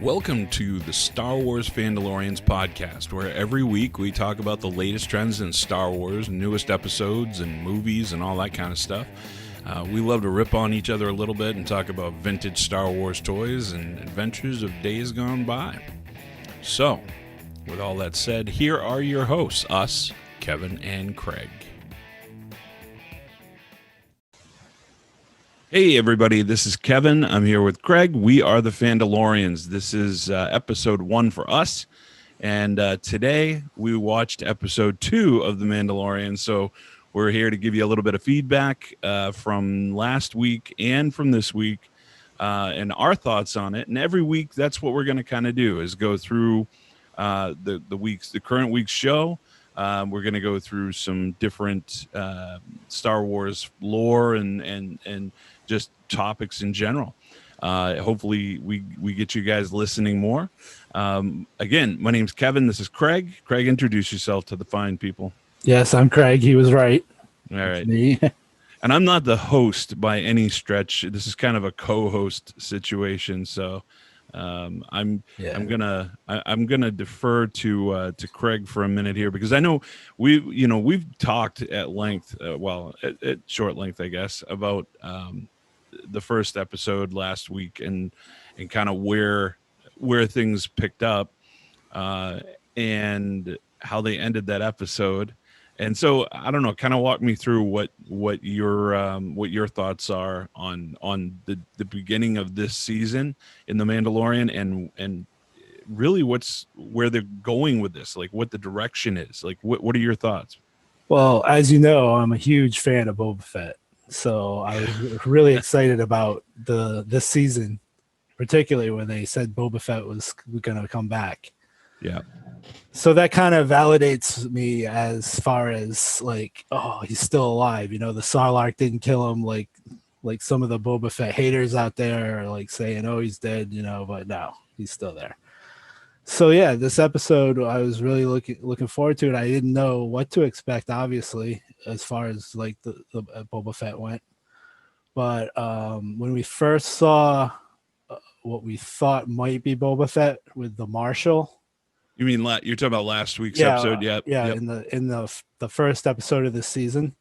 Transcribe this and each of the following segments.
Welcome to the Star Wars Fandolorians podcast, where every week we talk about the latest trends in Star Wars, newest episodes and movies and all that kind of stuff. We love to rip on each other a little bit and talk about vintage Star Wars toys and adventures of days gone by. So, with all that said, here are your hosts, us, Kevin and Craig. Hey everybody, this is Kevin. I'm here with Craig. We are the Fandolorians. This is episode 1 for us. And today we watched episode 2 of The Mandalorian. So we're here to give you a little bit of feedback from last week and from this week and our thoughts on it. And every week, that's what we're going to kind of do, is go through the current week's show. We're going to go through some different Star Wars lore and just topics in general. Hopefully we get you guys listening more. Again, my name's Kevin. This is Craig. Craig, introduce yourself to the fine people. Yes, I'm Craig. He was right. All right. Me. And I'm not the host by any stretch. This is kind of a co-host situation. So I'm gonna defer to Craig for a minute here, because I know we've talked at length, at short length, I guess, about the first episode last week and kind of where things picked up and how they ended that episode. And so I don't know, kind of walk me through what your thoughts are on the beginning of this season in The Mandalorian and really where they're going with this, like what the direction is. Like what are your thoughts? Well, as you know, I'm a huge fan of Boba Fett. So I was really excited about this season, particularly when they said Boba Fett was going to come back. Yeah. So that kind of validates me as far as like, oh, he's still alive. You know, the Sarlacc didn't kill him like some of the Boba Fett haters out there are like saying, oh, he's dead, but no, he's still there. So yeah, this episode I was really looking forward to it. I didn't know what to expect, obviously, as far as like the Boba Fett went. But when we first saw what we thought might be Boba Fett with the Marshal. You mean you're talking about last week's episode? Yeah. Yep. In the first episode of the season,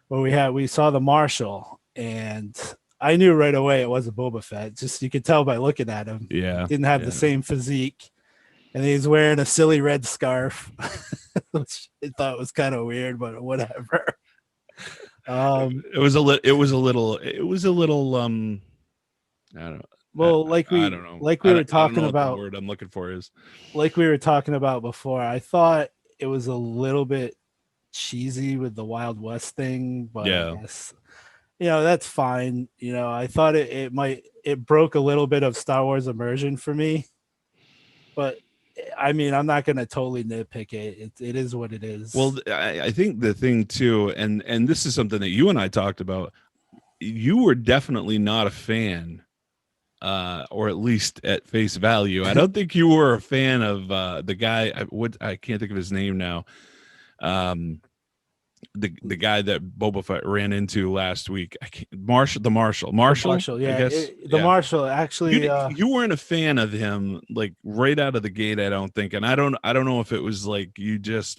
where we saw the Marshal, and I knew right away it wasn't Boba Fett. Just you could tell by looking at him. Yeah, he didn't have the same physique, and he's wearing a silly red scarf, which I thought was kind of weird, but whatever. It was a little. I don't know. Well, I don't know. We were talking about, the word I'm looking for is, like we were talking about before, I thought it was a little bit cheesy with the Wild West thing, but yeah. I guess, that's fine. I thought it broke a little bit of Star Wars immersion for me, but I mean, I'm not going to totally nitpick it. It is what it is. Well, I think the thing too, and this is something that you and I talked about, you were definitely not a fan, or at least at face value. I don't think you were a fan of the guy. I can't think of his name now. The guy that Boba Fett ran into last week. The Marshal. Yeah, Marshal. Actually, you weren't a fan of him like right out of the gate, I don't think. And I don't know if it was like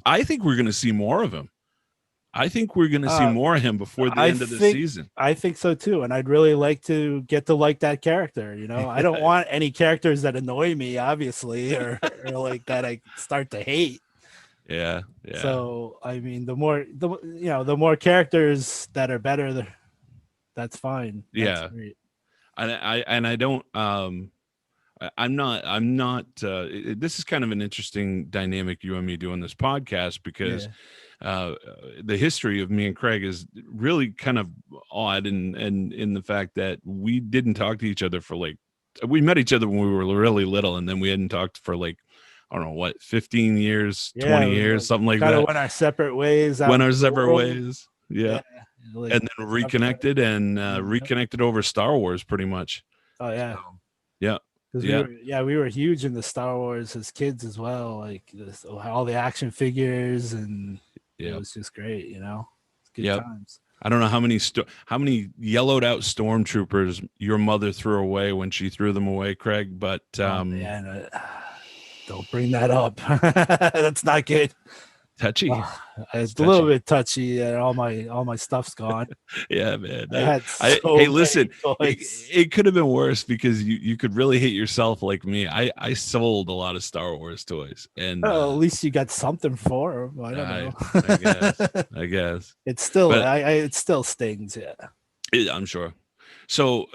I think we're going to see more of him. I think we're going to see more of him before the end of the season. I think so too, and I'd really like to get to like that character. I don't want any characters that annoy me, obviously, or like that I start to hate. Yeah. So I mean, the more characters that are better, that's fine. That's great. And I don't. I'm not. This is kind of an interesting dynamic, you and me doing this podcast, because the history of me and Craig is really kind of odd, and in the fact that we didn't talk to each other for we met each other when we were really little, and then we hadn't talked for I don't know what, 15 years, 20 years, something like that. Kind of went our separate ways. Yeah. And then reconnected reconnected over Star Wars pretty much. Oh yeah. So, yeah. We were huge into Star Wars as kids as well. Like all the action figures, and it was just great. It's good times. I don't know how many yellowed out stormtroopers your mother threw away when she threw them away, Craig. But Oh man, don't bring that up. That's not good. touchy, it's It's a little touchy. bit touchy, and all my stuff's gone. Yeah, man. I had Hey, so listen, many toys. it could have been worse because you could really hate yourself like me. I sold a lot of Star Wars toys, and Well, at least you got something for 'em. I don't I know. I guess I guess, It's still, but it still stings. Yeah. I'm sure. So,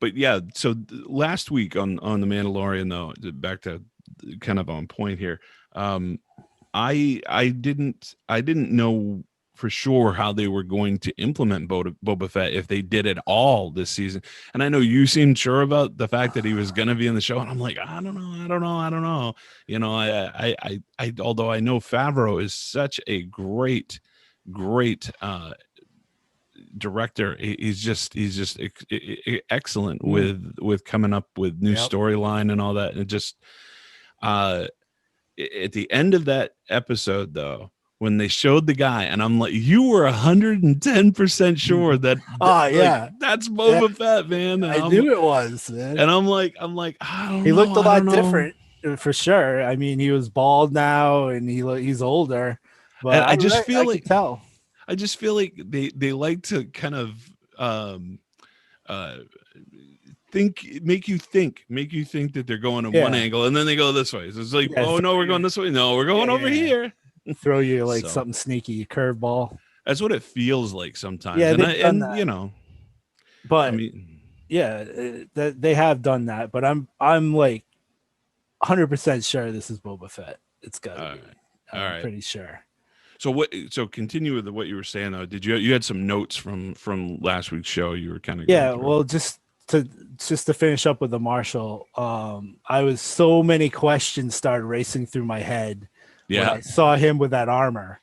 but yeah, so last week on the Mandalorian, though, back to kind of on point here. Um, I didn't know for sure how they were going to implement Boba Fett if they did it all this season. And I know you seemed sure about the fact that he was going to be in the show, and I'm like, I don't know. Although I know Favreau is such a great director. He's just excellent with coming up with new Yep. storyline and all that. And it just uh at the end of that episode, though, when they showed the guy, and I'm like, you were 110% sure that, Oh like, yeah. that's Yeah. Boba Fett, man. I knew it was, man. And I'm like, He looked a I don't lot know. different for sure. I mean, he was bald now, and he's older, And but I I could tell. just feel like they like to kind of uh make you think that they're going in one Yeah. angle, and then they go this way. So it's like, Yeah. oh no, we're going this way. No, we're going over Yeah. here. Throw you like So something sneaky, curveball. that's what it feels like sometimes. Yeah, And they've done that, I but mean, yeah, that they have done that. But I'm like 100% sure this is Boba Fett. It's got all to right, be. all I'm right. pretty sure. So what? So continue with what you were saying though. Did you had some notes from last week's show? You were kind of going Yeah, through. well, to to finish up with the Marshall, I was so many questions started racing through my head when Yeah, I saw him with that armor.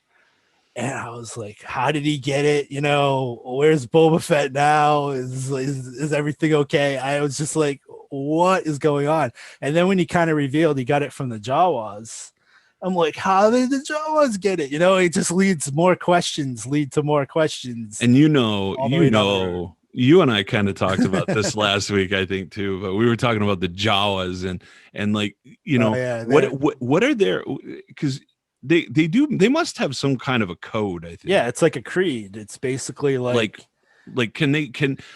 And I was like, how did he get it? Where's Boba Fett now? Is everything okay? I was just like, what is going on? And then when he kind of revealed he got it from the Jawas, I'm like, how did the Jawas get it? It just lead to more questions and all the way down the road. you and I kind of talked about this last week, I think too. But we were talking about the Jawas and like Oh yeah, what are their, because they must have some kind of a code, I think. yeah, it's like a creed. It's basically Like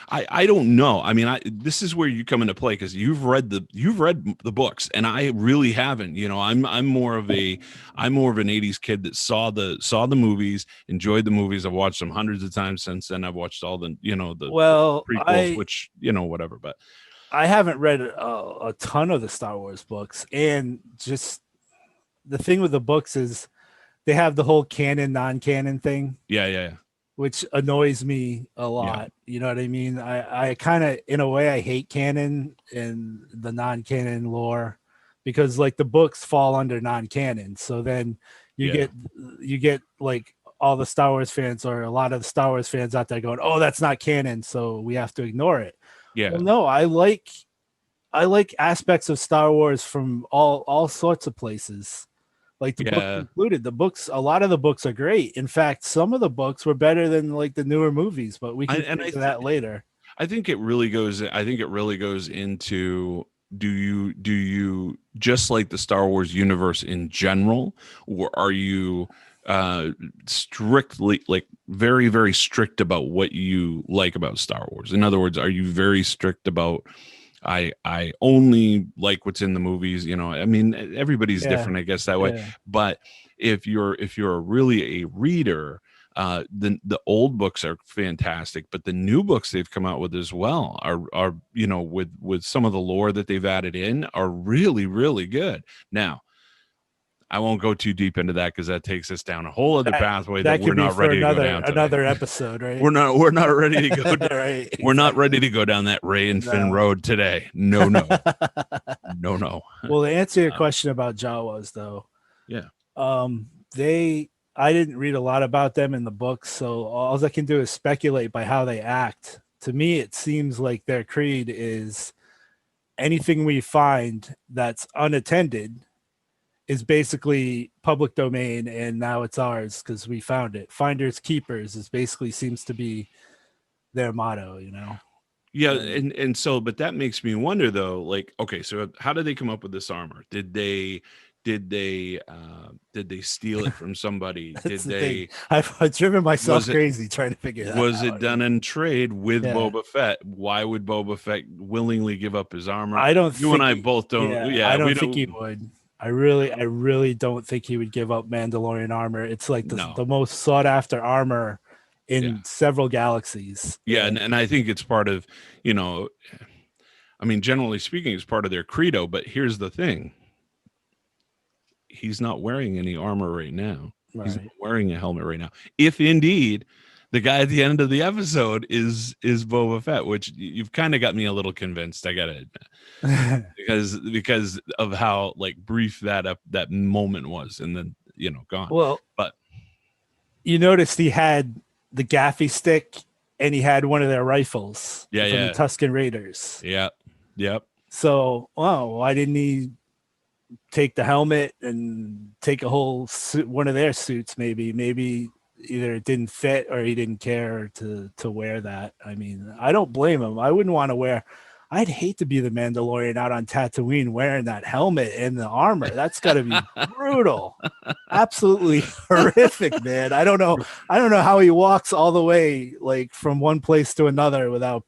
I don't know. I mean, this is where you come into play, because you've read the books, and I really haven't. I'm more of an 80s kid that saw the movies, enjoyed the movies. I've watched them hundreds of times since then. I've watched all the well, prequels, which whatever. But I haven't read a ton of the Star Wars books, and just the thing with the books is they have the whole canon non-canon thing, yeah. which annoys me a Yeah. lot. You know what I mean? I kind of, in a way, I hate canon and the non-canon lore, because like the books fall under non-canon. So then you get like all the Star Wars fans, or a lot of the Star Wars fans out there going, "Oh, that's not canon, so we have to ignore it." Yeah. Well, no, I like aspects of Star Wars from all sorts of places, like the books included. A lot of the books are great. In fact, some of the books were better than like the newer movies, but we can get into that later. I think it really goes into, do you just like the Star Wars universe in general, or are you strictly, like, very very strict about what you like about Star Wars? In other words, are you very strict about, I only like what's in the movies? I mean, everybody's different, I guess, that way. Yeah. But if you're really a reader, the old books are fantastic, but the new books they've come out with as well are with some of the lore that they've added in, are really really good. Now, I won't go too deep into that, because that takes us down a whole other pathway that we're not ready to go down today. Another episode, right? We're not ready to go down, right. We're not ready to go down that Ray and Finn road today. No. Well, to answer your question about Jawas, though, Yeah. I didn't read a lot about them in the books, so all I can do is speculate by how they act. To me, it seems like their creed is anything we find that's unattended, is basically public domain, and now it's ours because we found it. Finders keepers is basically seems to be their motto, you know. Yeah, and so, but that makes me wonder though, like, okay, so how did they come up with this armor? Did they steal it from somebody? That's Did the thing. they I've driven myself was it crazy trying to figure that was it out. done in trade with Yeah. Boba Fett? Why would Boba Fett willingly give up his armor? I don't You think and I both don't. Yeah, I we don't think he don't. would. I really don't think he would give up Mandalorian armor. It's like No. the most sought after armor in Yeah. several galaxies. Yeah, and I think it's part of, I mean, generally speaking, it's part of their credo. But here's the thing: he's not wearing any armor right now. Right. He's not wearing a helmet right now. If indeed the guy at the end of the episode is Boba Fett, which you've kind of got me a little convinced, I gotta admit, because of how like brief that moment was, and then gone. Well, but you noticed he had the gaffy stick and he had one of their rifles from the Tusken Raiders. Yeah. Yep. So, why didn't he take the helmet and take a whole suit, one of their suits? Maybe either it didn't fit or he didn't care to wear that. I mean, I don't blame him. I wouldn't want to wear. I'd hate to be the Mandalorian out on Tatooine wearing that helmet and the armor. That's got to be brutal. Absolutely horrific, man. I don't know how he walks all the way like from one place to another without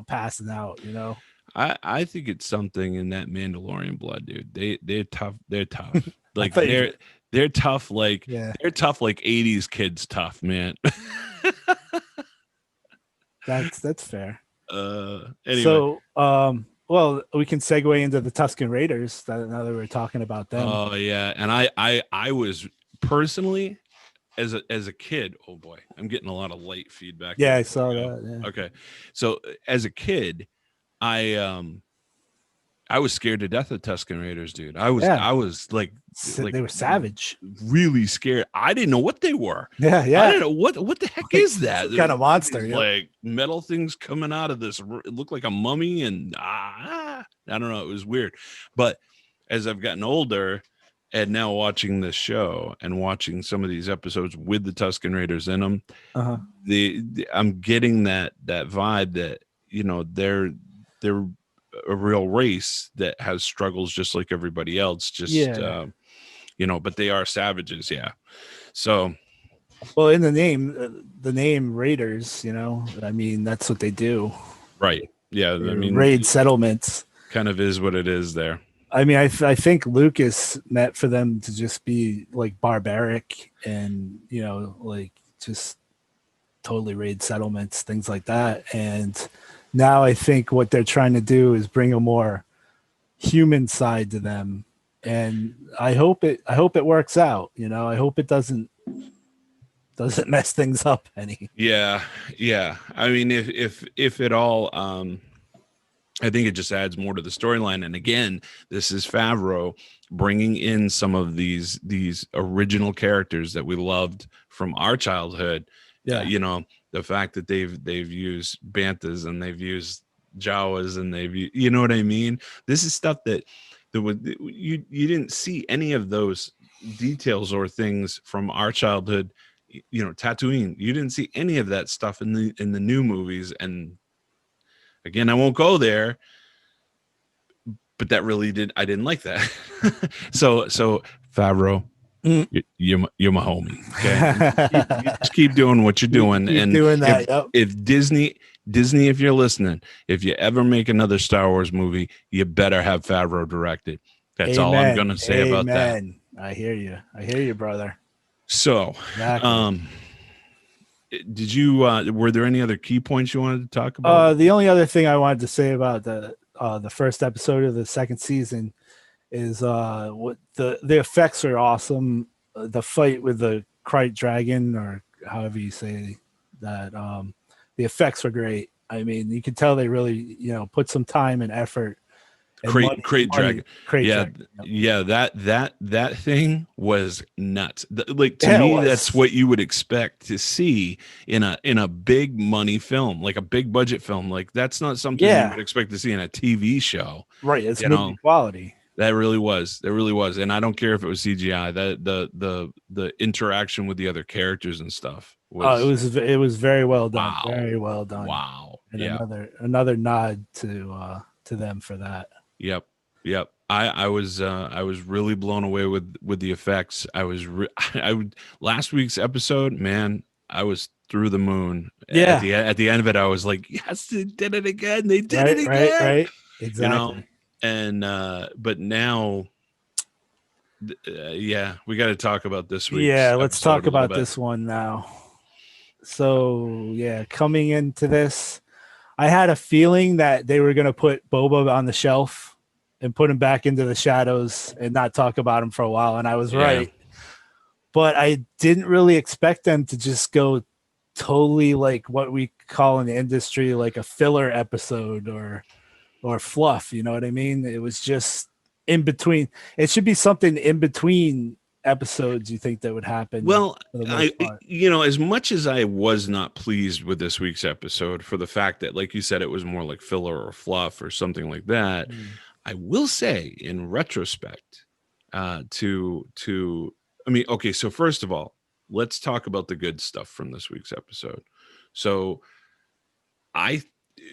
passing out, you know. I think it's something in that Mandalorian blood, dude. They're tough. They're tough. Like they're tough. Like they're tough. Like 80s kids tough, man. That's fair. Anyway. So well, we can segue into the Tusken Raiders now that we're talking about them. Oh yeah, and I was personally as a kid. Oh boy, I'm getting a lot of light feedback. Yeah, I saw that. Yeah. Okay, so as a kid, I was scared to death of Tusken Raiders, dude. I was like they were savage, really scared. I didn't know what they were. Yeah. I didn't know what the heck is that? Kind of monster, like metal things coming out of this. It looked like a mummy, and I don't know. It was weird. But as I've gotten older, and now watching this show and watching some of these episodes with the Tusken Raiders in them, I'm getting that vibe that they're a real race that has struggles just like everybody else, but they are savages. Yeah. So, well, in the name Raiders, I mean, that's what they do. Right. Yeah. I mean, raid settlements kind of is what it is there. I mean, I think Lucas meant for them to just be like barbaric and, like just totally raid settlements, things like that. And now I think what they're trying to do is bring a more human side to them. And I hope it works out. I hope it doesn't mess things up any. Yeah. Yeah. I mean, if at all, I think it just adds more to the storyline. And again, this is Favreau bringing in some of these original characters that we loved from our childhood. Yeah. The fact that they've used Banthas and they've used Jawas and you know what I mean? This is stuff that you didn't see any of those details or things from our childhood. Tatooine, you didn't see any of that stuff in the new movies. And again, I won't go there, but that really I didn't like that. So Favreau, you're my homie. Okay, you just keep doing what you're doing. Keep and doing that. If Disney, if you're listening, if you ever make another Star Wars movie, you better have Favreau directed. That's all I'm gonna say about that. I hear you, brother. So, exactly. Did you were there any other key points you wanted to talk about? The only other thing I wanted to say about the first episode of the second season is what the effects are awesome. The fight with the Krayt dragon, or however you say that, the effects were great. I mean, you could tell they really put some time and effort. Krayt dragon. Dragon. Yeah, that thing was nuts. To me, that's what you would expect to see in a big money film, like a big budget film. Like that's not something you would expect to see in a TV show. Right, it's movie quality. That really was. It really was. And I don't care if it was CGI. That the interaction with the other characters and stuff Oh, was it was very well done. wow. Very well done. Wow. And Yeah. another nod to them for that. Yep. Yep. I was really blown away with the effects. I would last week's episode, man, I was through the moon. Yeah. At the end of it, I was like, yes, they did it again. They did it again. Right. Exactly. You know? And but now yeah, we got to talk about this week. Yeah, let's talk about this one now. So, yeah, coming into this, I had a feeling that they were going to put Boba on the shelf and put him back into the shadows and not talk about him for a while. And I was right. But I didn't really expect them to just go totally like what we call in the industry, like a filler episode or fluff. You know what I mean? It was just in between. It should be something in between episodes. You think that would happen? Well, as much as I was not pleased with this week's episode for the fact that, like you said, it was more like filler or fluff or something like that. I will say, in retrospect, okay. So first of all, let's talk about the good stuff from this week's episode. So,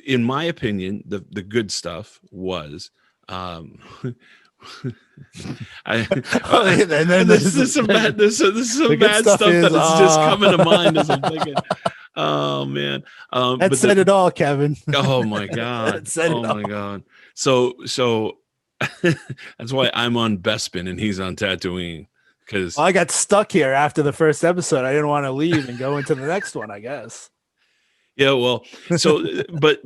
in my opinion, the good stuff was. This is some bad stuff that is just coming to mind as I'm thinking. Oh man, that said it all, Kevin. Oh my god! My god! So that's why I'm on Bespin and he's on Tatooine, because I got stuck here after the first episode. I didn't want to leave and go into the next one, I guess. Yeah, well, so but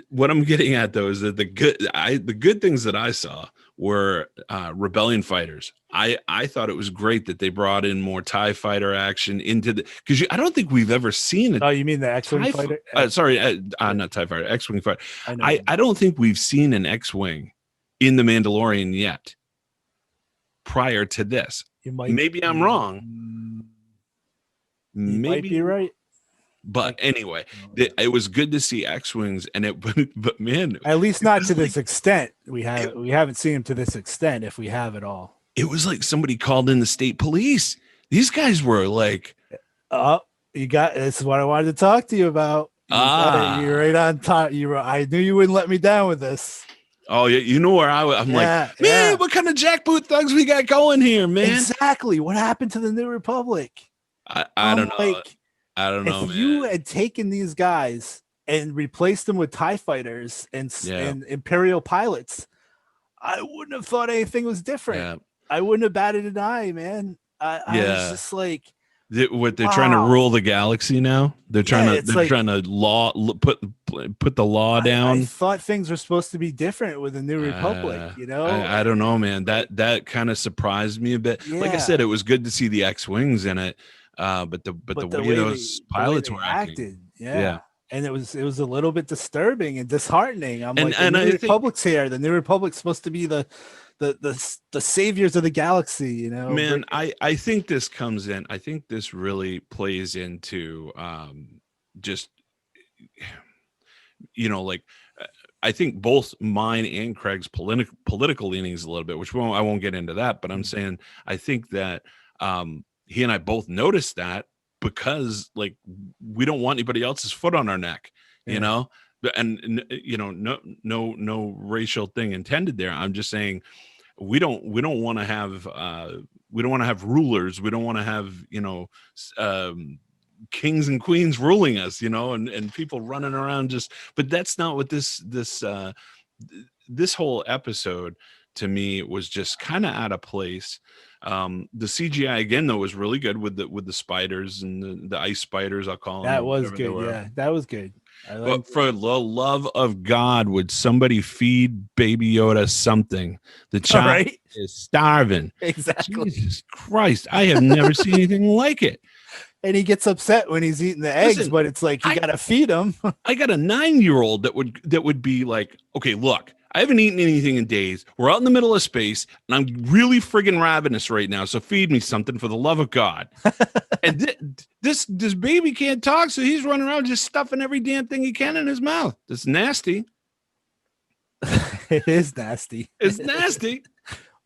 what I'm getting at though is that the good things that I saw were rebellion fighters. I thought it was great that they brought in more TIE fighter action into because I don't think we've ever seen it. Oh, you mean the X-wing fighter? Not TIE fighter, X-wing fighter. I don't think we've seen an X-wing in the Mandalorian yet. Prior to this, maybe I'm wrong. Maybe might be right. But anyway, it was good to see X-wings, and but man, at least not to this extent. We haven't seen them to this extent, if we have at all. It was like somebody called in the state police. These guys were like, this is what I wanted to talk to you about. You're right on top. I knew you wouldn't let me down with this. Oh yeah, you know where I'm like, man, what kind of jackboot thugs we got going here, man? Exactly. What happened to the New Republic? I don't know. I don't know. If you had taken these guys and replaced them with TIE fighters and Imperial pilots, I wouldn't have thought anything was different. Yeah. I wouldn't have batted an eye, man. I was just like, they're trying to rule the galaxy now. They're trying to put the law down. I thought things were supposed to be different with the New Republic. I don't know, man. That kind of surprised me a bit. Yeah. Like I said, it was good to see the X-wings in it. But the way those pilots were acting, yeah, and it was a little bit disturbing and disheartening. I'm like, the New Republic's here. The New Republic's supposed to be the saviors of the galaxy, Man, I think this comes in. I think this really plays into just like I think both mine and Craig's political leanings a little bit, which I won't get into that. But I'm saying I think that. He and I both noticed that because like we don't want anybody else's foot on our neck, and no racial thing intended there. I'm just saying we don't want to have rulers. We don't want to have kings and queens ruling us, and people running around but that's not what this whole episode to me was just kind of out of place. The CGI again though was really good with the spiders and the ice spiders. I'll call them. That was good. Yeah, that was good. But for the love of God, would somebody feed Baby Yoda something? The child is starving. Exactly. Jesus Christ, I have never seen anything like it. And he gets upset when he's eating the eggs, but it's like you got to feed him. I got a 9-year-old that would be like, okay, look. I haven't eaten anything in days. We're out in the middle of space, and I'm really friggin' ravenous right now. So feed me something for the love of God. And this baby can't talk, so he's running around just stuffing every damn thing he can in his mouth. That's nasty. It is nasty. It's nasty.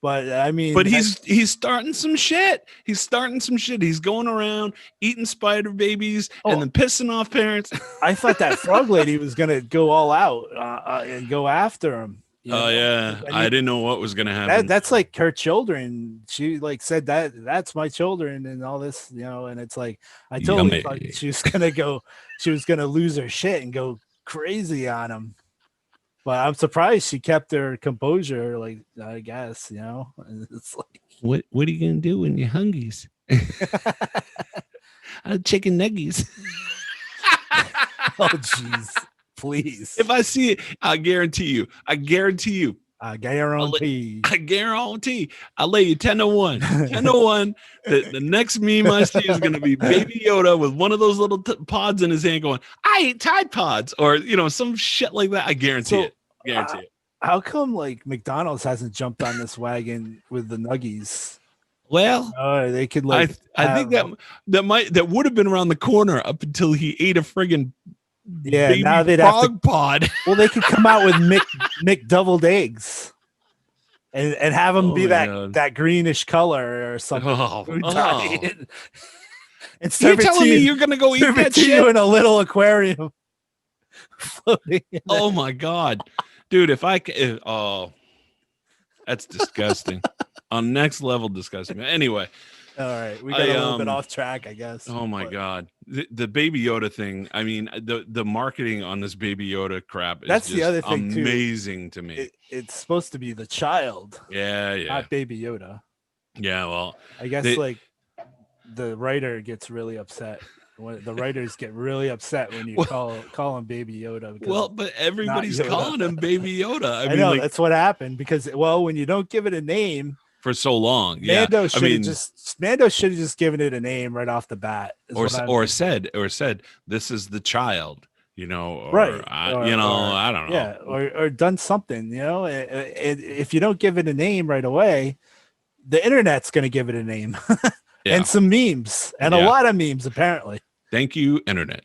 But I mean, But he's starting some shit. He's starting some shit. He's going around eating spider babies and then pissing off parents. I thought that frog lady was gonna go all out and go after him. Oh yeah, I didn't know what was gonna happen. That's like her children. She like said that's my children and all this, and it's like I totally thought she was gonna lose her shit and go crazy on him. But I'm surprised she kept her composure. Like I guess it's like what are you gonna do when you're hungies? Chicken nuggies. Oh jeez. Please. If I see it, I guarantee you. I guarantee. I'll lay you 10-1. 10-1. The next meme I see is going to be Baby Yoda with one of those little pods in his hand going, I eat Tide Pods, or some shit like that. I guarantee it. Guarantee it. How come like McDonald's hasn't jumped on this wagon with the nuggies? Well, they could like. I think that would have been around the corner up until he ate a friggin' baby now they'd frog have pod. Well, they could come out with Mick doubled eggs, and have them be that greenish color or something. And you're telling me you're gonna go eat that shit in a little aquarium? Oh my god, dude! That's disgusting. On next level disgusting. Anyway. All right, we got a little bit off track, I guess. Oh my god, the Baby Yoda thing. I mean, the marketing on this Baby Yoda crap is the other thing amazing to me. It's supposed to be the child, not Baby Yoda. Yeah, well, I guess the writer gets really upset. The writers get really upset when you call him Baby Yoda. Well, but everybody's calling him Baby Yoda. I know that's what happened because when you don't give it a name. For so long, Mando should have just given it a name right off the bat, or said this is the child, or, right? I don't know, yeah, or done something, if you don't give it a name right away, the internet's going to give it a name, and some memes, and a lot of memes apparently. Thank you, internet.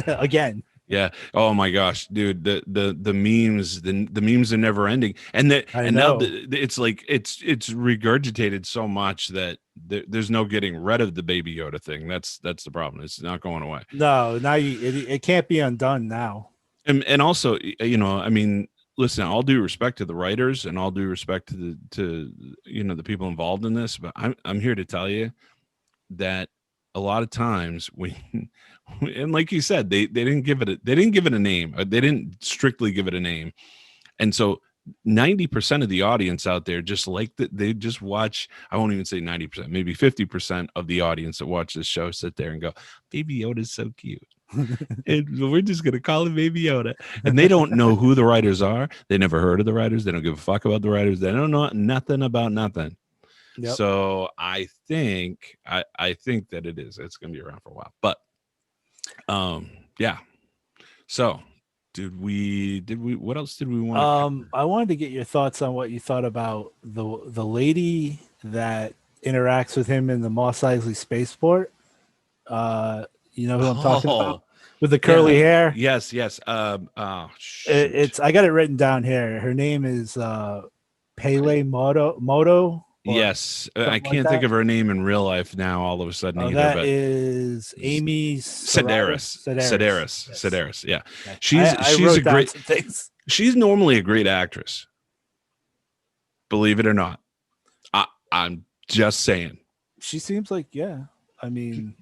Again. Yeah. Oh my gosh, dude. The memes, the memes are never ending, and now it's like it's regurgitated so much that there's no getting rid of the Baby Yoda thing. That's the problem. It's not going away. No, now it can't be undone now. And also, I mean, listen. All due respect to the writers, and all due respect to the people involved in this, but I'm here to tell you that a lot of times and like you said, they didn't give it a name. They didn't strictly give it a name. And so 90% of the audience out there just they just watch. I won't even say 90%, maybe 50% of the audience that watch this show sit there and go, Baby Yoda's so cute. And we're just going to call him Baby Yoda. And they don't know who the writers are. They never heard of the writers. They don't give a fuck about the writers. They don't know nothing about nothing. Yep. So I think that it's going to be around for a while, but yeah. So what else did we want? I wanted to get your thoughts on what you thought about the lady that interacts with him in the Mos Eisley spaceport. You know who I'm talking about? With the curly hair. Yes. I got it written down here. Her name is Pele Moto. Yes, I can't think of her name in real life now. All of a sudden, either. That is Amy Sedaris. Yeah, she's a great. She's normally a great actress. Believe it or not, I'm just saying. She seems like I mean,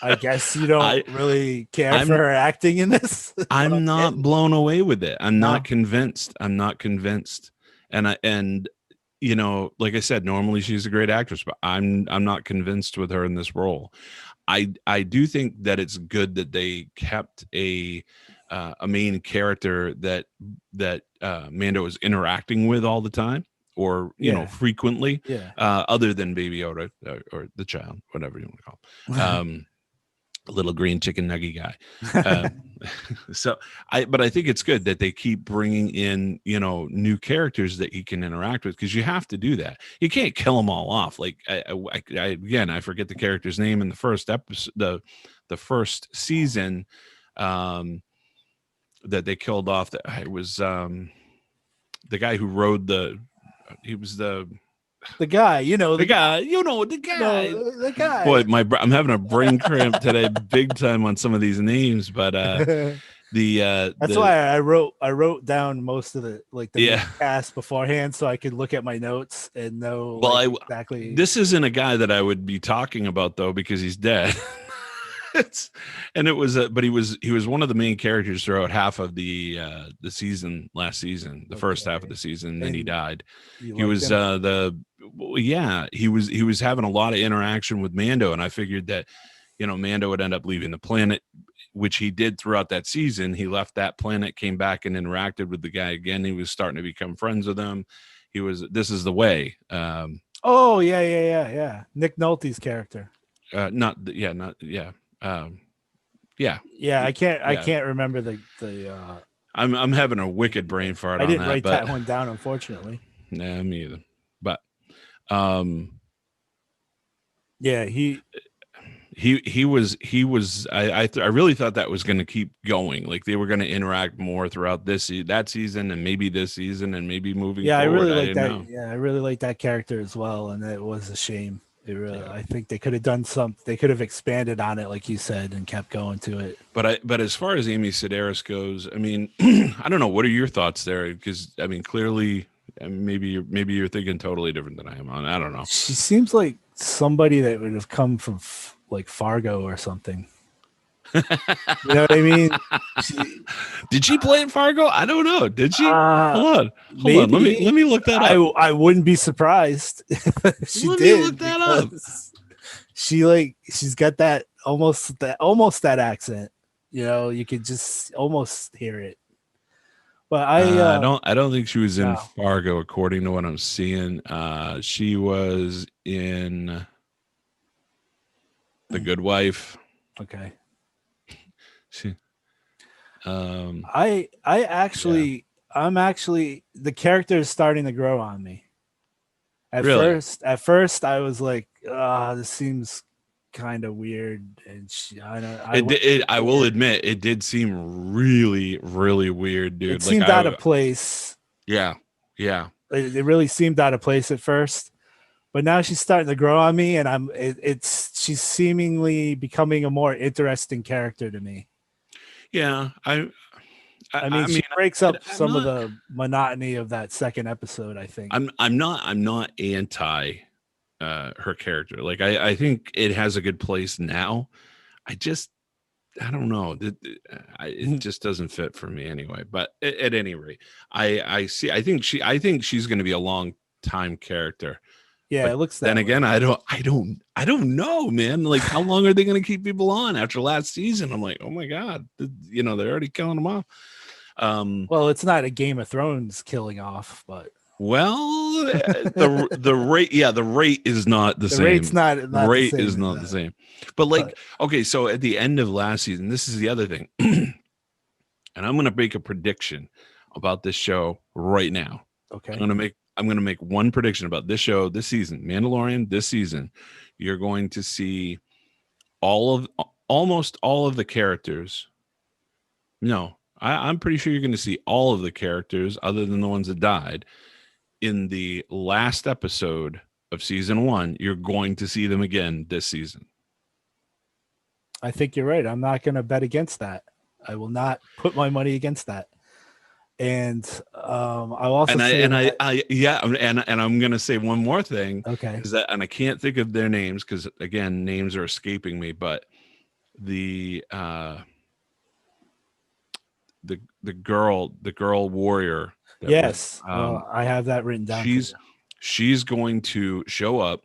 I guess you don't really care for her acting in this. I'm not blown away with it. I'm not convinced. And like I said, normally she's a great actress, but I'm not convinced with her in this role. I do think that it's good that they kept a main character that Mando is interacting with all the time, or frequently, other than Baby Yoda or the child, whatever you want to call him. Little green chicken nugget guy. But I think it's good that they keep bringing in, new characters that he can interact with, because you have to do that. You can't kill them all off. Like I forget the character's name in the first episode, the first season, that they killed off. It was the guy who rode the he was the guy, you know, the guy. You know the you guy. know, the guy. Boy, I'm having a brain cramp today, big time on some of these names. But That's why I wrote down most of the main cast beforehand so I could look at my notes and know exactly. This isn't a guy that I would be talking about though because he's dead. But he was one of the main characters throughout half of the season last season, the first half of the season, and then he died. He was he was having a lot of interaction with Mando, and I figured that Mando would end up leaving the planet, which he did throughout that season. He left that planet, came back and interacted with the guy again. He was starting to become friends with him. This is the way. Nick Nolte's character. I can't remember the I'm having a wicked brain fart. I didn't write that one down, unfortunately. Nah, me either. But he was I really thought that was going to keep going. Like they were going to interact more throughout that season and maybe this season and maybe moving forward. I really like that. Know. Yeah, I really like that character as well, and it was a shame. I think they could have done they could have expanded on it, like you said, and kept going to it. But as far as Amy Sedaris goes, I mean, I don't know. What are your thoughts there? Because I mean, clearly, maybe you're thinking totally different than I am. I don't know. She seems like somebody that would have come from like Fargo or something. You know what I mean? Did she play in Fargo? I don't know. Did she? Hold on. Let me look that up. I wouldn't be surprised if she let did. Me look that up. She's got that almost that accent. You could just almost hear it. But I don't think she was in Fargo, according to what I'm seeing. She was in The Good Wife. Okay. I'm actually the character is starting to grow on me. At first I was like, this seems kind of weird, and I will admit it did seem really, really weird, dude. It seemed out of place. Yeah. It really seemed out of place at first, but now she's starting to grow on me, and she's seemingly becoming a more interesting character to me. Yeah, I mean, she breaks up some of the monotony of that second episode, I think. I'm not anti her character. Like I think it has a good place now. I don't know. It just doesn't fit for me anyway. But at any rate, I think she's going to be a long time character. Yeah, but it looks that then way. again, I don't know, man. Like, how long are they going to keep people on after last season? I'm like, oh my god, they're already killing them off. Well, it's not a Game of Thrones killing off, but the rate is not the same. Rate's not the rate is not the same. But okay, so at the end of last season, this is the other thing, and I'm going to make a prediction about this show right now. Okay, I'm going to make one prediction about this show this season, Mandalorian this season. You're going to see almost all of the characters. No, I'm pretty sure you're going to see all of the characters other than the ones that died in the last episode of season 1. You're going to see them again this season. I think you're right. I'm not going to bet against that. I will not put my money against that. And I'll also I'm going to say one more thing. Okay. Is that, and I can't think of their names because again, names are escaping me, but the girl warrior. Yes. I have that written down. She's going to show up.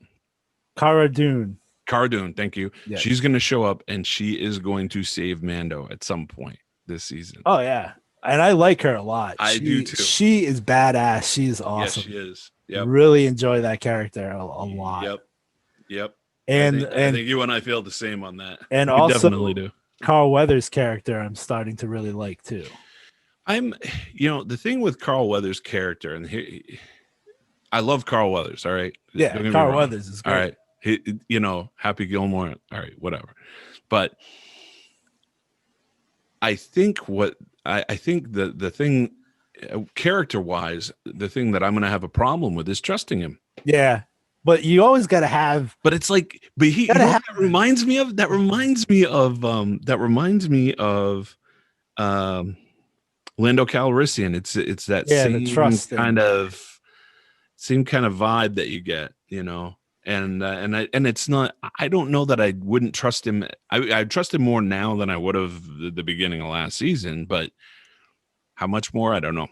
Cara Dune, thank you. Yes. She's going to show up and she is going to save Mando at some point this season. Oh yeah. And I like her a lot. I do too. She is badass. She's awesome. Yes, she is. Yep. Really enjoy that character a lot. Yep. And I think you and I feel the same on that. And we also definitely do. Carl Weathers' character I'm starting to really like too. The thing with Carl Weathers' character, and I love Carl Weathers. All right. Yeah, Carl Weathers is great. All right. Happy Gilmore. All right, whatever. But I think the thing character wise, the thing that I'm going to have a problem with is trusting him. Yeah, but you always got to have. But it's like, but he, you know, what that reminds me of. That reminds me of. Lando Calrissian. It's that same kind of vibe that you get, you know. And it's not. I don't know that I wouldn't trust him. I trust him more now than I would have the beginning of last season. But how much more? I don't know.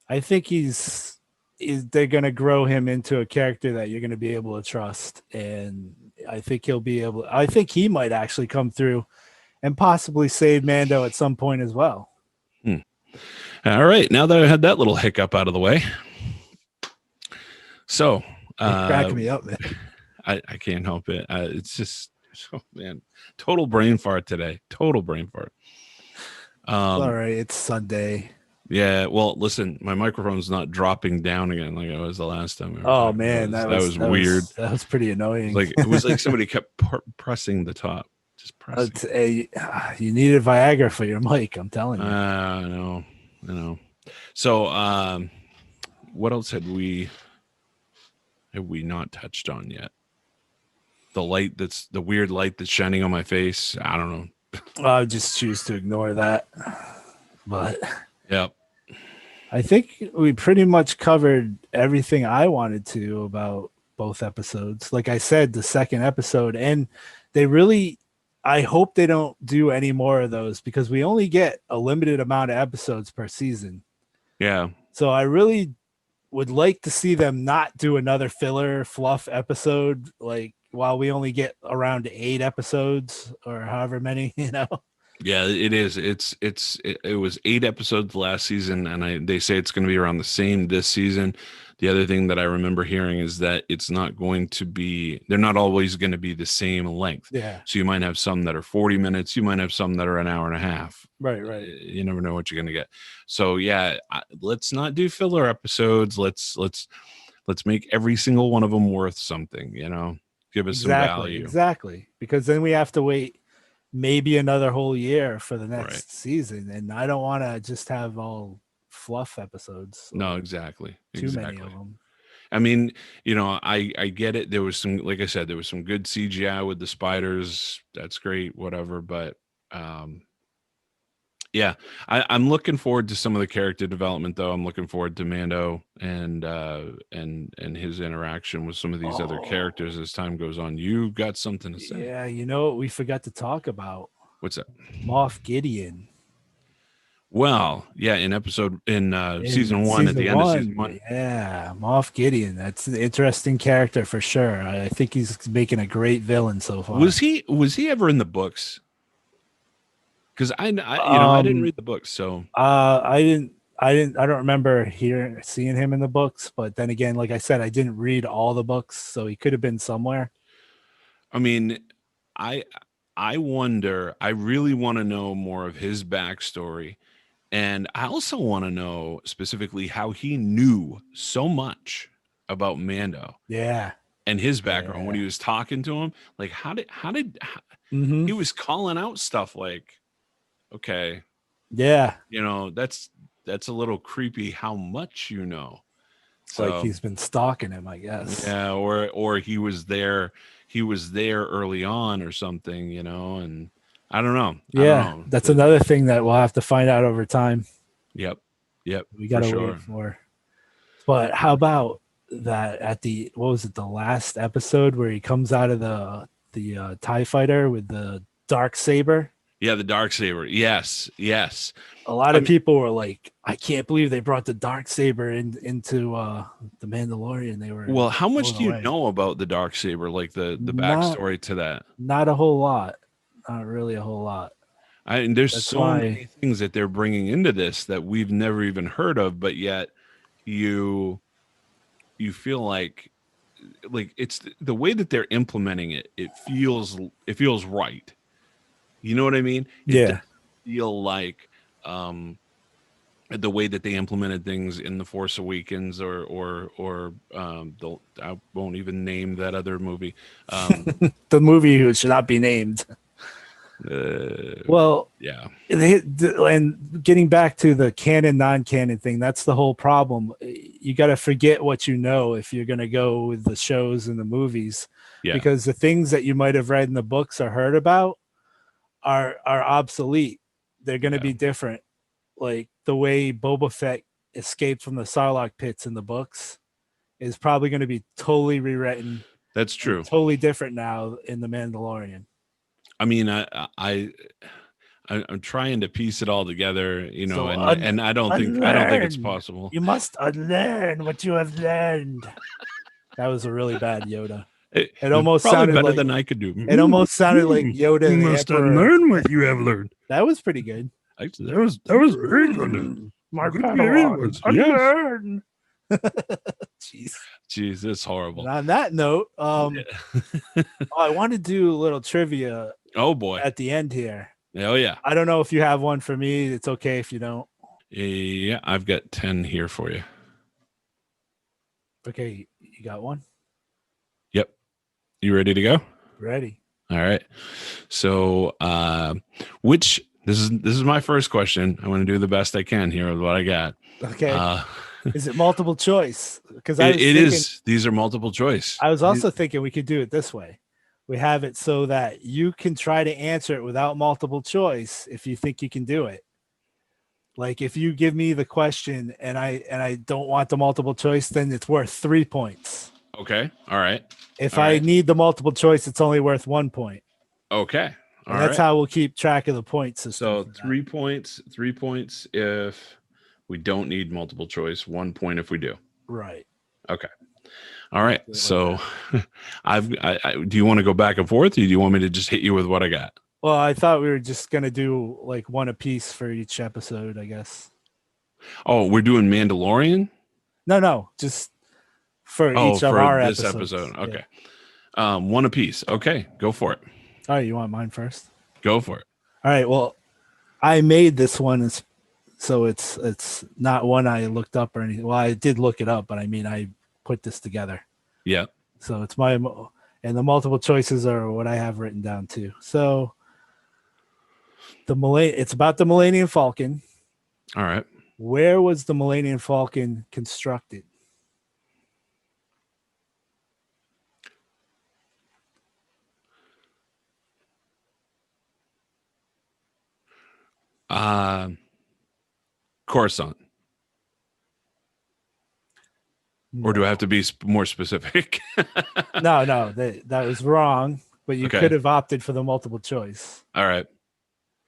I think they're going to grow him into a character that you're going to be able to trust, and I think he'll be able. I think he might actually come through and possibly save Mando at some point as well. All right, now that I had that little hiccup out of the way, so cracking me up, man. I can't help it. It's just, oh man, total brain fart today. Total brain fart. All right, it's Sunday. Yeah, well, listen, my microphone's not dropping down again like it was the last time. Oh man, that was weird. That was pretty annoying. It was like somebody kept pressing the top, just pressing. You needed Viagra for your mic. I'm telling you. I know. So, what else have we not touched on yet? The weird light that's shining on my face. I don't know. I just choose to ignore that. But yep. I think we pretty much covered everything I wanted to about both episodes. Like I said, the second episode, and I hope they don't do any more of those because we only get a limited amount of episodes per season. Yeah. So I really would like to see them not do another filler fluff episode, like while we only get around 8 episodes or however many, you know? Yeah, it is. It was 8 episodes last season, and they say it's going to be around the same this season. The other thing that I remember hearing is that it's not going to be. They're not always going to be the same length. Yeah. So you might have some that are 40 minutes. You might have some that are an hour and a half. Right. You never know what you're going to get. So yeah, let's not do filler episodes. Let's make every single one of them worth something. You know, give us some value. Exactly, because then we have to wait maybe another whole year for the next season, and I don't want to just have all fluff episodes. No, exactly. Too many of them. I mean, you know, I get it. There was some, like I said, there was some good CGI with the spiders. That's great, whatever. But yeah, I'm looking forward to some of the character development, though. I'm looking forward to Mando and his interaction with some of these other characters as time goes on. You've got something to say. Yeah, you know what we forgot to talk about? What's that? Moff Gideon. Well, yeah, in season 1, at the end of season 1. Yeah, Moff Gideon. That's an interesting character for sure. I think he's making a great villain so far. Was he ever in the books? Because I didn't read the books, so I don't remember seeing him in the books, but then again, like I said, I didn't read all the books, so he could have been somewhere. I mean, I wonder. I really want to know more of his backstory, and I also want to know specifically how he knew so much about Mando. Yeah, and his background when he was talking to him. Like, how did he was calling out stuff like, okay, yeah, you know, that's a little creepy how much you know. So, like he's been stalking him, I guess. Yeah, or he was there early on or something, you know, and I don't know. Yeah, that's another thing that we'll have to find out over time. Yep. We gotta wait for. But how about that at the last episode where he comes out of the TIE fighter with the dark saber? Yeah, the dark saber. Yes. A lot of people were like, "I can't believe they brought the dark saber into the Mandalorian." They were well. How much do you know about the dark saber? Like the backstory to that? Not a whole lot. Not really a whole lot. And there's so many things that they're bringing into this that we've never even heard of, but yet you feel like it's the way that they're implementing it. It feels right. You know what I mean? It doesn't feel like the way that they implemented things in The Force Awakens or I won't even name that other movie. The movie who should not be named. Well, yeah. and getting back to the canon, non-canon thing, that's the whole problem. You got to forget what you know if you're going to go with the shows and the movies, Yeah. because the things that you might have read in the books or heard about are obsolete. They're going to be different. Like the way Boba Fett escaped from the Sarlacc pits in the books is probably going to be totally rewritten. That's true. Totally different now in the Mandalorian. I mean, I'm trying to piece it all together, you know, So and I don't think it's possible. You must unlearn what you have learned. That was a really bad Yoda. It almost probably sounded better like, than I could do. It almost sounded like Yoda. You must unlearn what you have learned. That was pretty good. Actually, that was very good. My Padawan, unlearn. Jeez, that's horrible. And on that note, I want to do a little trivia. Oh boy! At the end here. Oh yeah. I don't know if you have one for me. It's okay if you don't. Yeah, I've got 10 here for you. Okay, you got one? Yep. You ready to go? Ready. All right. So, which this is my first question. I want to do the best I can here with what I got. Okay. Is it multiple choice? Because it is. These are multiple choice. I was also thinking we could do it this way. We have it so that you can try to answer it without multiple choice if you think you can do it. Like if you give me the question and I don't want the multiple choice, then it's worth 3 points. Okay. All right. If I need the multiple choice, it's only worth 1 point. Okay. And that's how we'll keep track of the points. So 3 points. 3 points if we don't need multiple choice. 1 point if we do. Right. Okay. All right. So do you want to go back and forth, or do you want me to just hit you with what I got? Well, I thought we were just going to do like one a piece for each episode, I guess. Oh, we're doing Mandalorian? No, just for each of our this episodes. Episode. Okay. Yeah. One a piece. Okay, go for it. All right, you want mine first? Go for it. All right. Well, I made this one, so it's not one I looked up or anything. Well, I did look it up, but I mean, I put this together. Yeah. So it's and the multiple choices are what I have written down too. So it's about the Millennium Falcon. All right. Where was the Millennium Falcon constructed? Coruscant. No. Or do I have to be more specific? No, that was wrong. But you could have opted for the multiple choice. All right.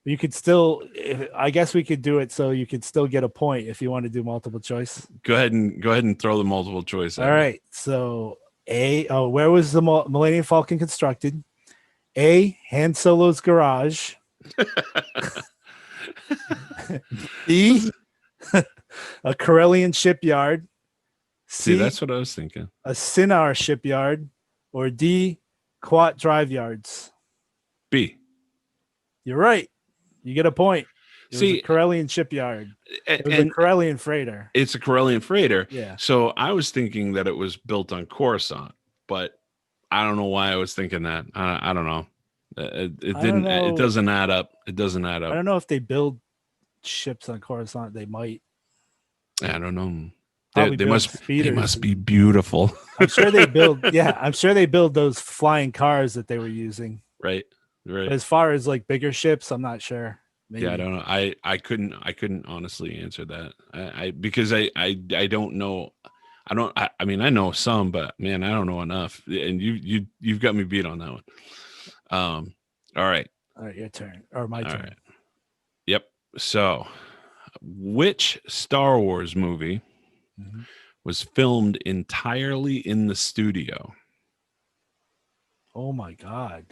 You could still, I guess we could do it so you could still get a point if you want to do multiple choice. Go ahead and throw the multiple choice. All right. So where was the Millennium Falcon constructed? A, Han Solo's garage. B, a Corellian shipyard. See, that's what I was thinking. A Sinar shipyard. Or D, Quat drive yards. B. You're right. You get a point. It was a Corellian shipyard. It was a Corellian freighter. It's a Corellian freighter. Yeah. So I was thinking that it was built on Coruscant, but I don't know why I was thinking that. I don't know. It didn't. It doesn't add up. It doesn't add up. I don't know if they build ships on Coruscant. They might. I don't know. They must be beautiful. I'm sure they build. Yeah, I'm sure they build those flying cars that they were using. Right. But as far as like bigger ships, I'm not sure. Maybe. Yeah, I don't know. I couldn't honestly answer that. Because I don't know. I mean, I know some, but man, I don't know enough. And you've got me beat on that one. All right. All right, your turn or my turn. Right. Yep. So, which Star Wars movie was filmed entirely in the studio? Oh my God.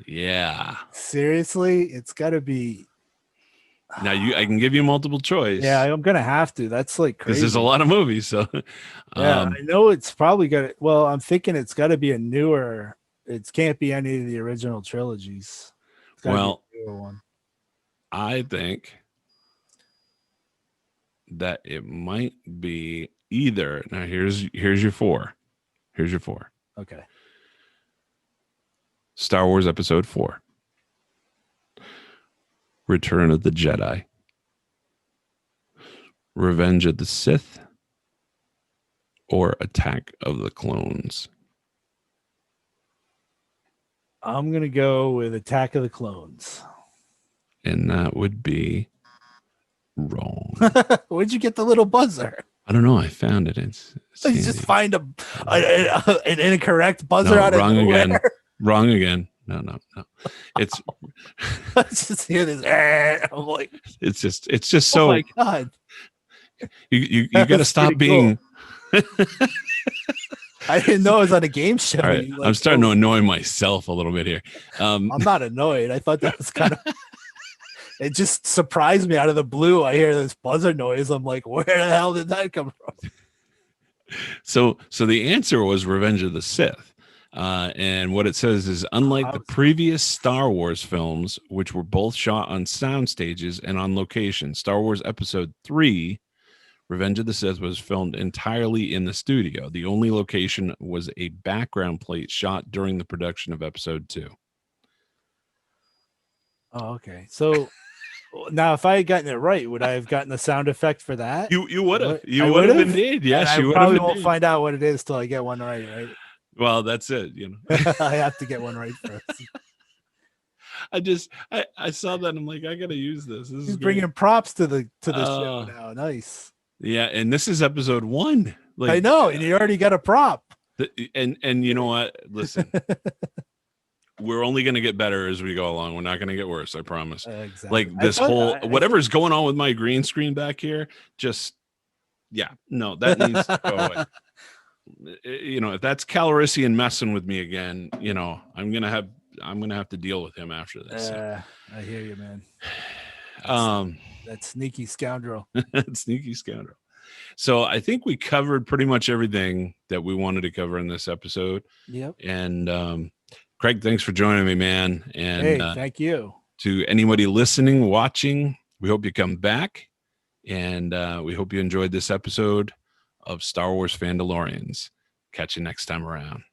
Yeah. Seriously? It's got to be. Now I can give you multiple choice. Yeah, I'm going to have to. That's like crazy. This is a lot of movies. So, yeah, I know it's probably got to. Well, I'm thinking it's got to be a newer. It can't be any of the original trilogies. Well, be a newer one. I think that it might be either. Now here's your four. Okay. Star Wars Episode 4, Return of the Jedi, Revenge of the Sith, or Attack of the Clones? I'm going to go with Attack of the Clones. And that would be wrong. Where'd you get the little buzzer? I don't know. I found it. It's You just find an incorrect buzzer out of wrong nowhere. again. Wrong again. No. It's I just hear this. I'm like, it's just so. oh my God. You got to stop being. Cool. I didn't know it was on a game show. All right, Like, I'm starting to annoy myself a little bit here. I'm not annoyed. I thought that was kind of. It just surprised me out of the blue. I hear this buzzer noise. I'm like, where the hell did that come from? So the answer was Revenge of the Sith. And what it says is, unlike the previous Star Wars films, which were both shot on sound stages and on location, Star Wars Episode 3, Revenge of the Sith, was filmed entirely in the studio. The only location was a background plate shot during the production of Episode 2. Oh, okay. So now, if I had gotten it right, would I have gotten the sound effect for that? You would have. You would have indeed. Yes, you would have. I probably won't find out what it is till I get one right? Well, that's it. I have to get one right first. I saw that and I'm like, I gotta use this. This He's is bringing props to the show now. Nice. Yeah, and this is Episode 1. Like, I know, and you already got a prop. And you know what? Listen, we're only gonna get better as we go along. We're not gonna get worse. I promise. Exactly. Like this whatever's going on with my green screen back here, that needs to go away. If that's Calrissian messing with me again, I'm gonna have to deal with him after this. I hear you, man. That sneaky scoundrel. Sneaky scoundrel. So I think we covered pretty much everything that we wanted to cover in this episode. Yep. And Craig, thanks for joining me, man. And hey, thank you. To anybody listening, watching, we hope you come back. And we hope you enjoyed this episode of Star Wars Fandolorians. Catch you next time around.